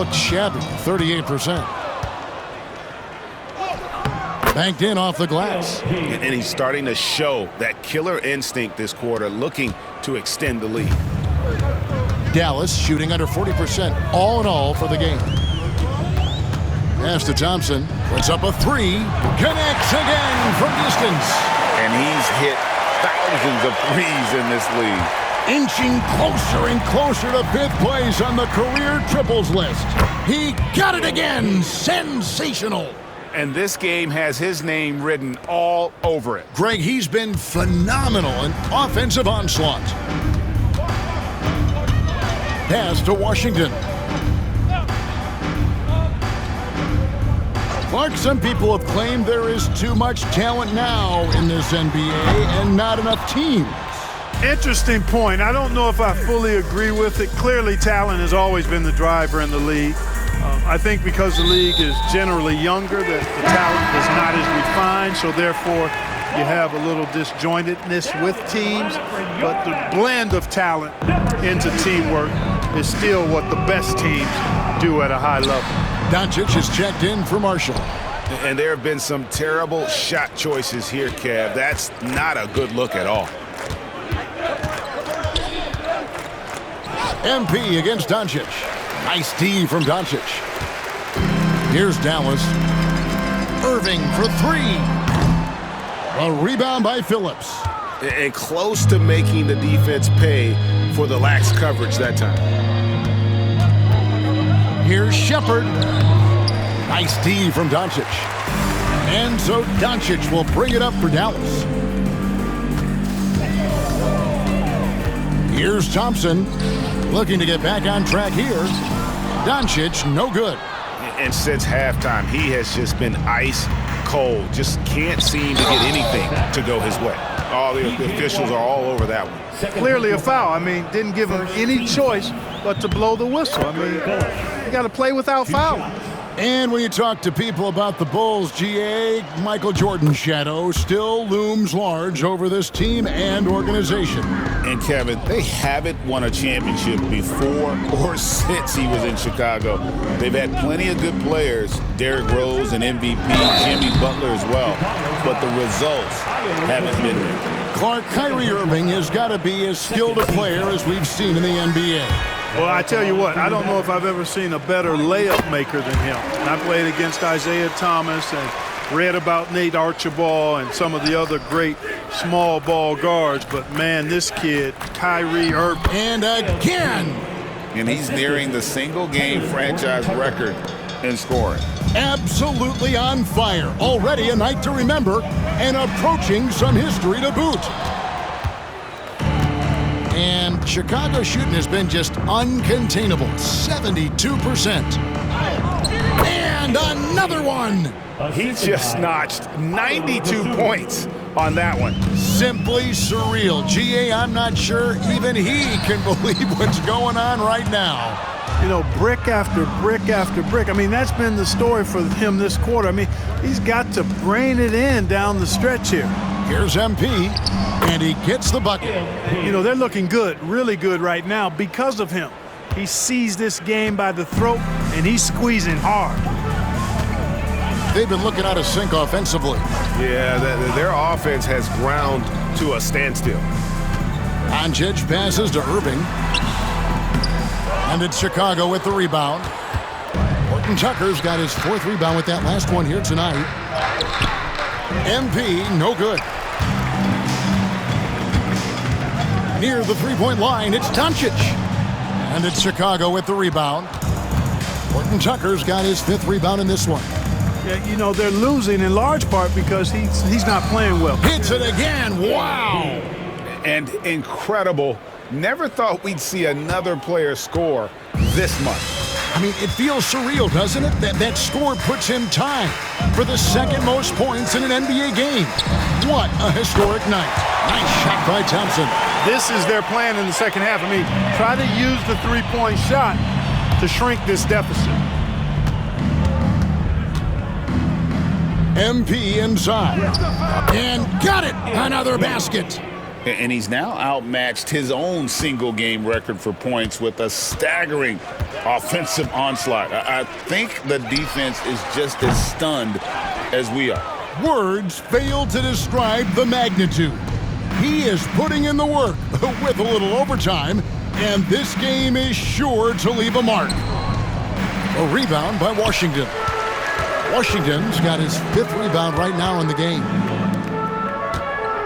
looked shabby, 38%. Banked in off the glass. And he's starting to show that killer instinct this quarter, looking to extend the lead. Dallas shooting under 40% all in all for the game. Pass to Thompson. Puts up a three. Connects again from distance. And he's hit thousands of threes in this league. Inching closer and closer to fifth place on the career triples list. He got it again. Sensational. And this game has his name written all over it. Greg, he's been phenomenal in offensive onslaught. Pass to Washington. Clark, some people have claimed there is too much talent now in this NBA and not enough teams. Interesting point. I don't know if I fully agree with it. Clearly, talent has always been the driver in the league. I think because the league is generally younger, that the talent is not as refined, so therefore you have a little disjointedness with teams. But the blend of talent into teamwork is still what the best teams do at a high level. Doncic is checked in for Marshall. And there have been some terrible shot choices here, Kev. That's not a good look at all. MP against Doncic. Nice D from Doncic. Here's Dallas. Irving for three. A rebound by Phillips. And close to making the defense pay for the lax coverage that time. Here's Shepherd. Nice D from Doncic. And so Doncic will bring it up for Dallas. Here's Thompson. Looking to get back on track here. Doncic, no good. And since halftime, he has just been ice cold. Just can't seem to get anything to go his way. All the officials are all over that one. Clearly a foul. I mean, didn't give him any choice but to blow the whistle. I mean, you got to play without fouling. And when you talk to people about the Bulls, GA, Michael Jordan's shadow still looms large over this team and organization. And Kevin, they haven't won a championship before or since he was in Chicago. They've had plenty of good players, Derrick Rose and MVP, Jimmy Butler as well, but the results haven't been there. Clark, Kyrie Irving has got to be as skilled a player as we've seen in the NBA. Well, I tell you what, I don't know if I've ever seen a better layup maker than him. And I played against Isaiah Thomas and read about Nate Archibald and some of the other great small ball guards. But, man, this kid, Kyrie Irving. And again. And he's nearing the single-game franchise record in scoring. Absolutely on fire. Already a night to remember and approaching some history to boot. And Chicago shooting has been just uncontainable, 72%. And another one. He just notched 92 points on that one. Simply surreal. GA, I'm not sure even he can believe what's going on right now. You know, brick after brick after brick. I mean, that's been the story for him this quarter. I mean, he's got to brain it in down the stretch here. Here's MP, and he gets the bucket. You know, they're looking good, really good right now because of him. He sees this game by the throat, and he's squeezing hard. They've been looking out of sync offensively. Yeah, their offense has ground to a standstill. Doncic passes to Irving. And it's Chicago with the rebound. Horton Tucker's got his fourth rebound with that last one here tonight. MP, no good. Near the three-point line, it's Doncic. And it's Chicago with the rebound. Horton Tucker's got his fifth rebound in this one. Yeah, you know, they're losing in large part because he's not playing well. Hits it again. Wow. And incredible. Never thought we'd see another player score this much. I mean, it feels surreal, doesn't it? That score puts him tied for the second most points in an NBA game. What a historic night. Nice shot by Thompson. This is their plan in the second half. I mean, try to use the three-point shot to shrink this deficit. MP inside. And got it. Another basket. And he's now outmatched his own single-game record for points with a staggering offensive onslaught. I think the defense is just as stunned as we are. Words fail to describe the magnitude. He is putting in the work with a little overtime, and this game is sure to leave a mark. A rebound by Washington. Washington's got his 5th rebound right now in the game.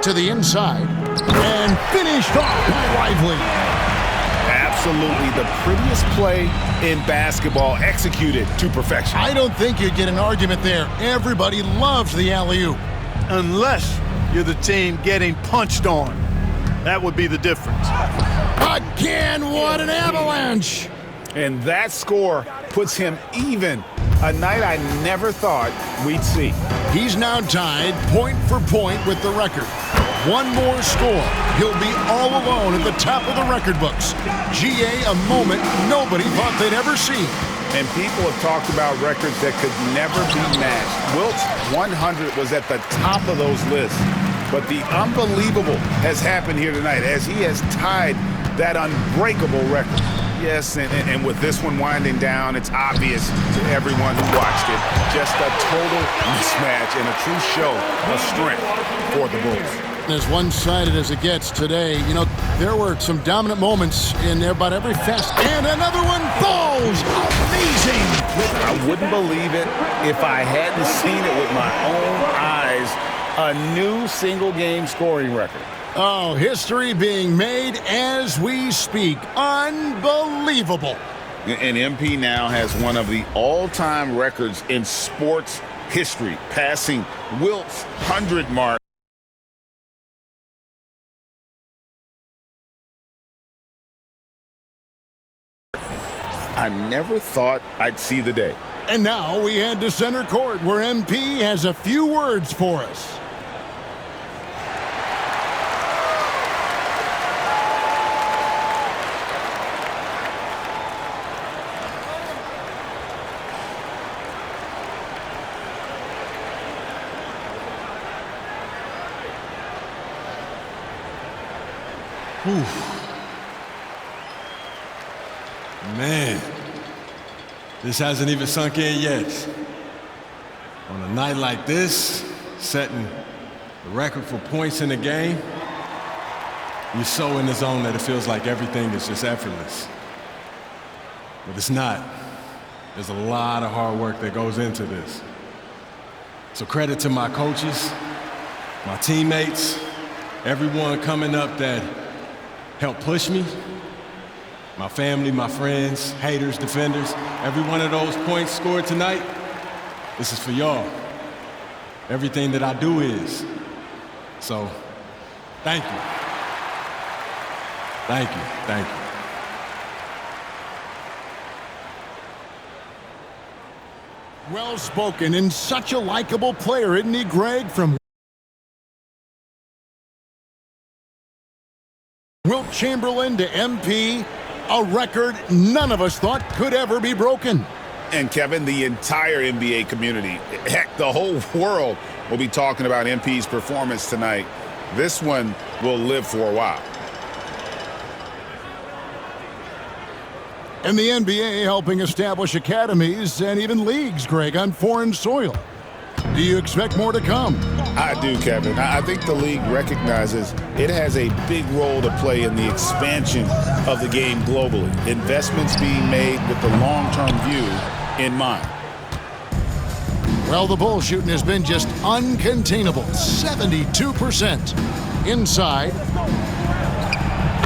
To the inside, and finished off by Lively. Absolutely the prettiest play in basketball, executed to perfection. I don't think you'd get an argument there. Everybody loves the alley-oop. Unless you're the team getting punched on. That would be the difference. Again, what an avalanche! And that score puts him even. A night I never thought we'd see. He's now tied point for point with the record. One more score. He'll be all alone at the top of the record books. GA, a moment nobody thought they'd ever see. And people have talked about records that could never be matched. Wilt's 100 was at the top of those lists. But the unbelievable has happened here tonight as he has tied that unbreakable record. Yes, and with this one winding down, it's obvious to everyone who watched it. Just a total mismatch and a true show of strength for the Bulls. As one-sided as it gets today, you know, there were some dominant moments in about every facet. And another one falls! Amazing! I wouldn't believe it if I hadn't seen it with my own eyes. A new single-game scoring record. Oh, history being made as we speak. Unbelievable. And MP now has one of the all-time records in sports history, passing Wilt's 100 mark. I never thought I'd see the day. And now we head to center court where MP has a few words for us. Man, this hasn't even sunk in yet. On a night like this, setting the record for points in the game, you're so in the zone that it feels like everything is just effortless. But it's not. There's a lot of hard work that goes into this. So credit to my coaches, my teammates, everyone coming up that helped push me, my family, my friends, haters, defenders. Every one of those points scored tonight, this is for y'all. Everything that I do is. So, thank you. Thank you, thank you. Well spoken and such a likable player, isn't he, Greg? From Wilt Chamberlain to MP, a record none of us thought could ever be broken. And Kevin, the entire NBA community, heck, the whole world will be talking about MP's performance tonight. This one will live for a while. And the NBA helping establish academies and even leagues, Greg, on foreign soil. Do you expect more to come? I do, Kevin. I think the league recognizes it has a big role to play in the expansion of the game globally. Investments being made with the long-term view in mind. Well, the bull shooting has been just uncontainable. 72%. Inside.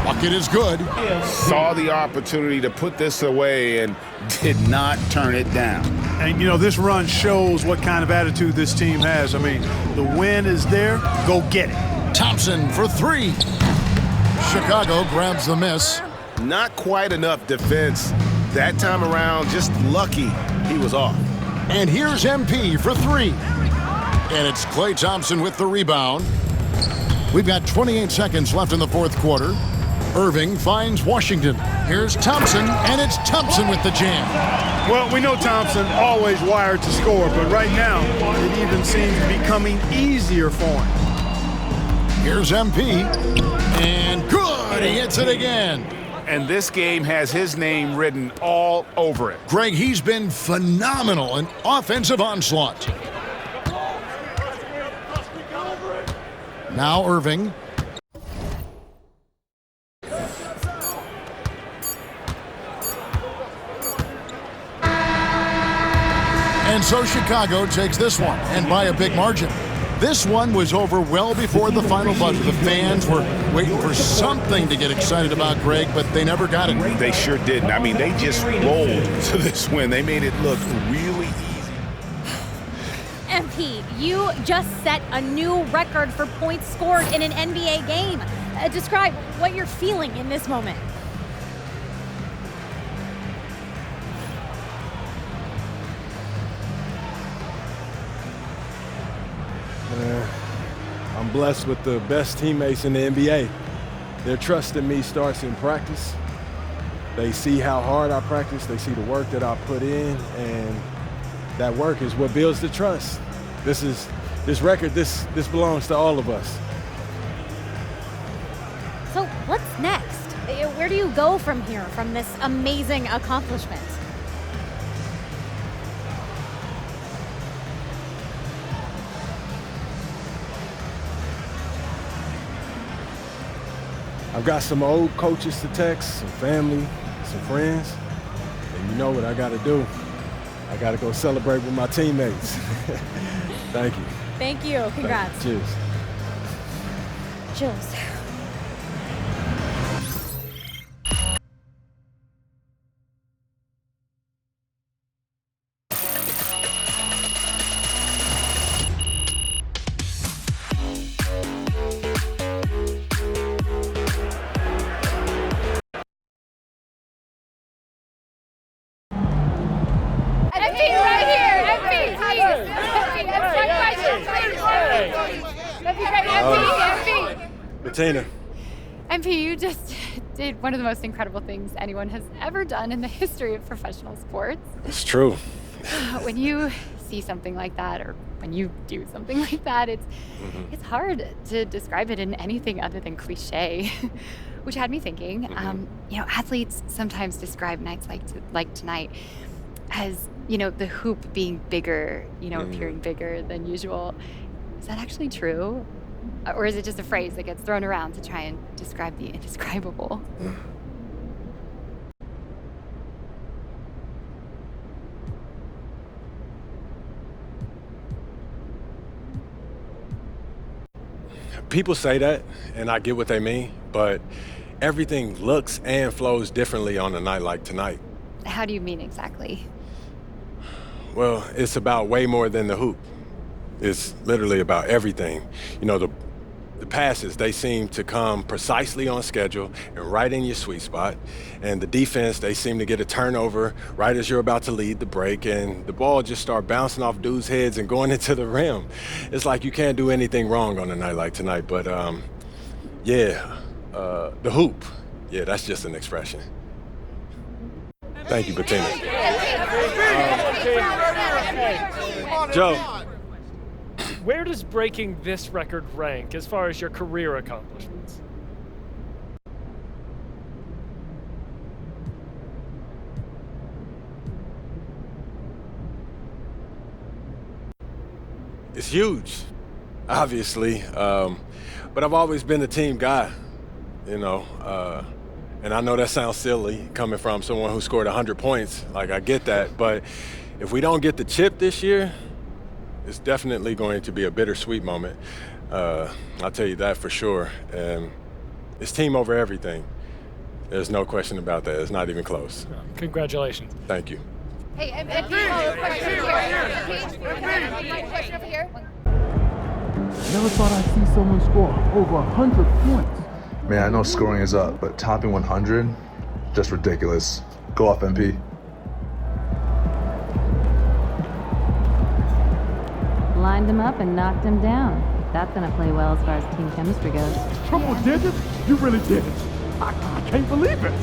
Bucket is good. Saw the opportunity to put this away and did not turn it down. And, you know, this run shows what kind of attitude this team has. I mean, the win is there. Go get it. Thompson for three. Chicago grabs the miss. Not quite enough defense. That time around, just lucky he was off. And here's MP for three. And it's Klay Thompson with the rebound. We've got 28 seconds left in the fourth quarter. Irving finds Washington. Here's Thompson, and it's Thompson with the jam. Well, we know Thompson always wired to score, but right now it even seems becoming easier for him. Here's MP. And good, he hits it again. And this game has his name written all over it. Greg, he's been phenomenal in offensive onslaught. Now Irving. And so Chicago takes this one, and by a big margin. This one was over well before the final buzzer. The fans were waiting for something to get excited about, Greg, but they never got it. They sure didn't. I mean, they just rolled to this win. They made it look really easy. MP, you just set a new record for points scored in an NBA game. Describe what you're feeling in this moment. I'm blessed with the best teammates in the NBA. Their trust in me starts in practice. They see how hard I practice, they see the work that I put in, and that work is what builds the trust. This record belongs to all of us. So what's next? Where do you go from here, from this amazing accomplishment? I've got some old coaches to text, some family, some friends, and you know what I gotta do. I gotta go celebrate with my teammates. Thank you. Thank you. Congrats. Cheers. Chills. Bettina. MP, you just did one of the most incredible things anyone has ever done in the history of professional sports. It's true. When you see something like that, or when you do something like that, it's hard to describe it in anything other than cliche, which had me thinking. Athletes sometimes describe nights like tonight as, the hoop being bigger, appearing bigger than usual. Is that actually true? Or is it just a phrase that gets thrown around to try and describe the indescribable? People say that, and I get what they mean, but everything looks and flows differently on a night like tonight. How do you mean exactly? Well, it's about way more than the hoop. It's literally about everything. The passes, they seem to come precisely on schedule and right in your sweet spot. And the defense, they seem to get a turnover right as you're about to lead the break, and the ball just start bouncing off dudes' heads and going into the rim. It's like you can't do anything wrong on a night like tonight. But the hoop, that's just an expression. Thank you, Bettina. Joe. Where does breaking this record rank as far as your career accomplishments? It's huge, obviously, but I've always been a team guy, and I know that sounds silly coming from someone who scored 100 points. Like, I get that, but if we don't get the chip this year, it's definitely going to be a bittersweet moment. I'll tell you that for sure. It's team over everything. There's no question about that. It's not even close. Congratulations. Thank you. Hey, MP, question over here. Never thought I'd see someone score over 100 points. Man, I know scoring is up, but topping 100, just ridiculous. Go off, MP. Lined him up and knocked him down. That's gonna play well as far as team chemistry goes. Triple digits? You really did it. I can't believe it.